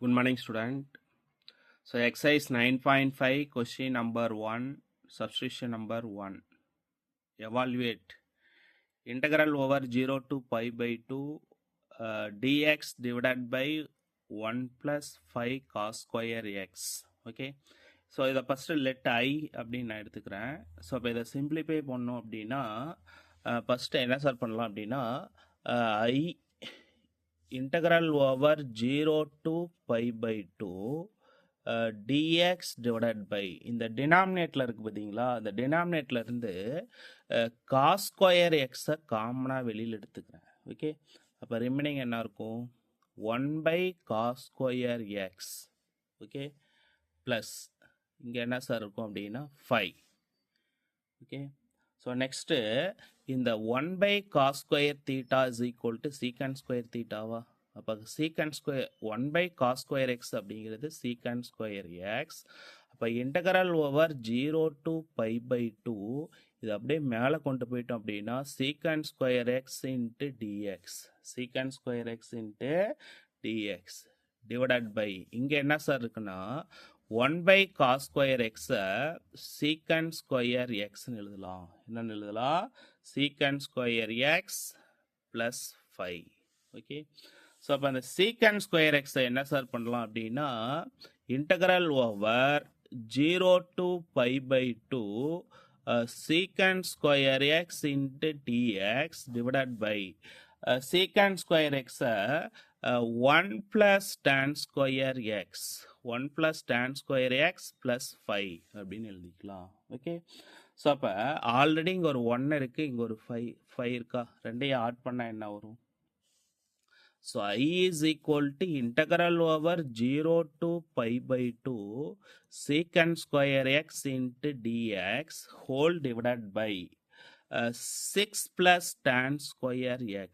Good morning, student. So, exercise 9.5, question number 1, substitution number 1. Evaluate integral over 0 to pi by 2 dx divided by 1 plus 5 cos square x. Okay. So இதை first let ஐ அப்படின்னு நான் எடுத்துக்கிறேன். So இப்போ இதை simplify பண்ணோம் அப்படின்னா first என்ன sir பண்ணலாம் அப்படின்னா ஐ integral over 0 to pi by 2 dx divided by இந்த டினாமினேட்டில் இருக்குது பார்த்தீங்களா, அந்த டினாமினேட்டில் இருந்து காஸ் ஸ்கொயர் எக்ஸை காமனாக வெளியில் எடுத்துக்கிறேன். ஓகே, அப்போ ரிமைனிங் என்ன இருக்கும், 1 by cos square x. Okay, plus இங்கே என்ன சார் இருக்கும் அப்படின்னா 5. ஓகே, ஸோ நெக்ஸ்ட்டு இந்த 1 by cos square theta is equal to secant square தீட்டாவா. அப்போ secant square 1 by cos square x அப்படிங்கிறது சீக்கண்ட் ஸ்கொயர் எக்ஸ். அப்போ integral over 0 to pi by 2 இது அப்படியே மேலே கொண்டு போயிட்டோம் அப்படின்னா secant square x into dx, secant square x into dx divided by இங்கே என்ன சார் இருக்குன்னா 1 by cos square x secant square x எழுதலாம். என்னன்னு எழுதலாம், secant square x plus 5. Okay, so அப்போ அந்த secant square x என்ன சார் பண்ணலாம் அப்படின்னா integral over 0 to pi by 2 secant square x into dx divided by secant square x 1 plus tan square x, 1 plus tan square x plus 5 அப்படின்னு எழுதிக்கலாம். Okay, so அப்போ already இங்கே ஒரு 1 இருக்குது, இங்கே ஒரு 5 இருக்கா, ரெண்டையும் ஆட் பண்ணால் என்ன வரும். So I is equal to integral over 0 to pi by 2 secant square x into dx whole divided by 6 plus tan square x,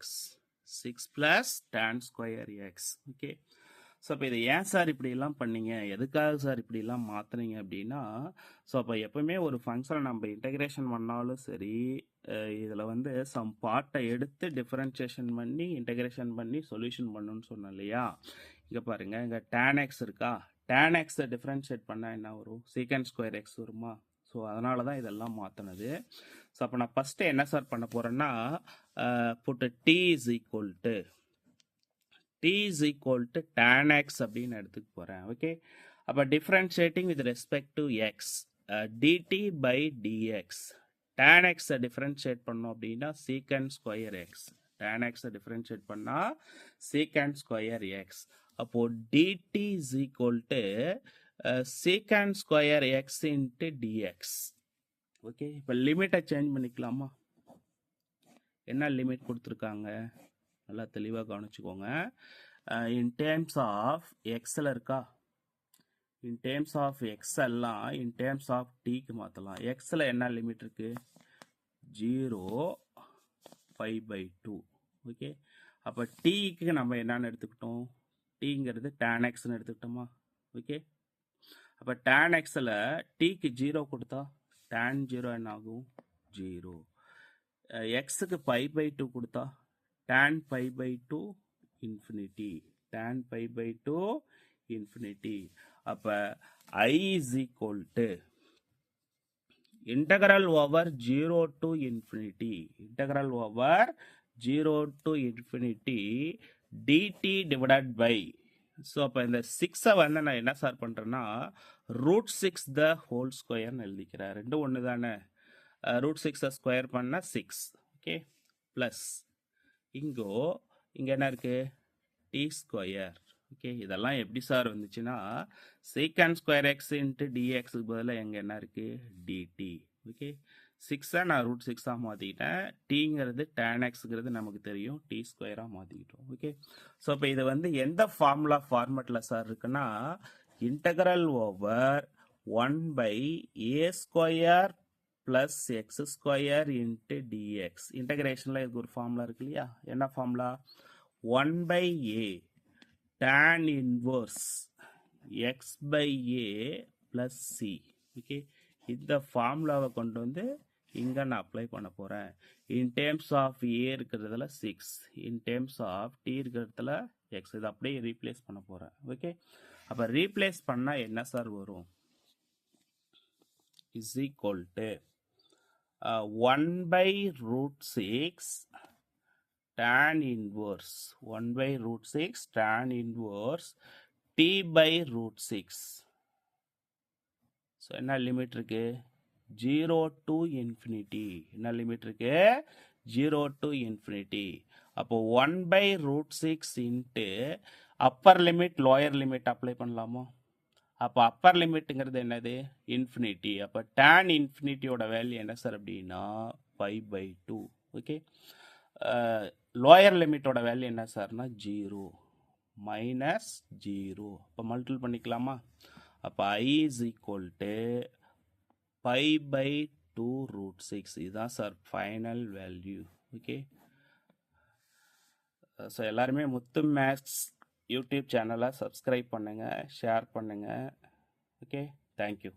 6 plus tan square x. Okay, so அப்போ இதை ஏன் சார் இப்படிலாம் பண்ணீங்க, எதுக்காக சார் இப்படிலாம் மாற்றுனீங்க அப்படின்னா, ஸோ அப்போ எப்பவுமே ஒரு ஃபங்க்ஷனை நம்ம இன்டகிரேஷன் பண்ணாலும் சரி, இதில் வந்து சம் பார்ட்டை எடுத்து டிஃபரன்ஷியேஷன் பண்ணி இன்டகிரேஷன் பண்ணி சொல்யூஷன் பண்ணணும்னு சொன்னோம் இல்லையா. இங்கே பாருங்கள், இங்கே tan x இருக்கா, tan x டிஃபரன்ஷியேட் பண்ணால் என்ன வரும், சீக்கண்ட் ஸ்கொயர் எக்ஸ் வருமா. ஸோ அதனால தான் இதெல்லாம் மாற்றினது. ஸோ அப்போ நான் ஃபஸ்ட்டு என்ன சார் பண்ண போகிறேன்னா புட்டு t is equal to tan x அப்படின்னு எடுத்துக்க போகிறேன். ஓகே, அப்போ differentiating with respect to X dt by dx, tan x differentiate பண்ணோம் அப்படின்னா secant square X, tan x differentiate பண்ணால் சீக்கண்ட் ஸ்கொயர் எக்ஸ். அப்போது dt is equal to secant square x into dx. Okay, இப்போ லிமிட்டை change பண்ணிக்கலாமா, என்ன limit கொடுத்துருக்காங்க நல்லா தெளிவாக கவனிச்சுக்கோங்க. இன் டேர்ம்ஸ் ஆஃப் எக்ஸில் இருக்கா, இன் டேர்ம்ஸ் ஆஃப் எக்ஸ் எல்லாம் இன் டேர்ம்ஸ் ஆஃப் டீக்கு மாற்றலாம். எக்ஸில் என்ன லிமிட் இருக்குது, 0 pi by 2. ஓகே, அப்போ டீக்கு நம்ம என்னன்னு எடுத்துக்கிட்டோம், டீங்கிறது tan xன்னு எடுத்துக்கிட்டோமா. ஓகே, அப்போ tan xல டீக்கு 0 கொடுத்தா tan 0 என்ன ஆகும் 0, எக்ஸுக்கு pi by 2 கொடுத்தா tan pi by 2 infinity, tan pi by 2 infinity. அப்போ I is equal to integral over 0 to infinity, integral over 0 to infinity dt divided by. So அப்போ இந்த 6 வந்து நான் என்ன சார் பண்ணுறேன்னா √6 the whole ஸ்கொயர்னு எழுதிக்கிறேன். ரெண்டும் ஒன்று தானே, √6 ஸ்கொயர் பண்ணால் 6. ஓகே, ப்ளஸ் இங்கே என்ன இருக்குது டி ஸ்கொயர். ஓகே, இதெல்லாம் எப்படி சார் வந்துச்சுன்னா சீக்கண்ட் ஸ்கொயர் எக்ஸ் இன்ட்டு டிஎக்ஸுக்கு பதிலாக எங்கே என்ன இருக்குது டிடி. ஓகே, 6 நான் √6 மாற்றிக்கிட்டேன், டீங்கிறது tan xங்கிறது நமக்கு தெரியும், டி ஸ்கொயராக மாற்றிக்கிட்டோம். ஓகே, ஸோ இப்போ இது வந்து எந்த ஃபார்மேட்டில் சார் இருக்குன்னா integral over 1 by a square plus x square into dx. இன்டகிரேஷனில் இதுக்கு ஒரு ஃபார்முலா இருக்கு இல்லையா, என்ன formula, 1 by a tan inverse x by a plus c. Okay, இந்த ஃபார்முலாவை கொண்டு வந்து இங்கே நான் அப்ளை பண்ண போகிறேன். இன் டேர்ம்ஸ் ஆஃப் ஏ இருக்கிறதுல 6, இன் டேர்ம்ஸ் ஆஃப் டி இருக்கிறதுல எக்ஸ் இது அப்படியே ரீப்ளேஸ் பண்ண போகிறேன். ஓகே, அப்போ ரீப்ளேஸ் பண்ணால் என்ன சார் வரும்? Is equal to 1/√6 tan inverse 1/√6 tan inverse t/√6. So என்ன லிமிட் இருக்கு? 0 to infinity. என்ன லிமிட் இருக்கு? 0 to infinity. அப்போ 1/√6 into upper limit lower limit apply பண்ணலாமா? அப்போ அப்பர் லிமிட்டுங்கிறது என்னது? இன்ஃபினிட்டி. அப்போ tan இன்ஃபினிட்டியோட வேல்யூ என்ன சார் அப்படின்னா 5/2. ஓகே, லோயர் லிமிட்டோட வேல்யூ என்ன சார்னா 0 -0. அப்போ மல்டிபிள் பண்ணிக்கலாமா? அப்போ I is equal to 5/2√6. இதுதான் sir final value. Okay, so எல்லாருமே முத்து மேத்ஸ் யூடியூப் சேனலை சப்ஸ்கிரைப் பண்ணுங்கள், ஷேர் பண்ணுங்கள். Okay, thank you.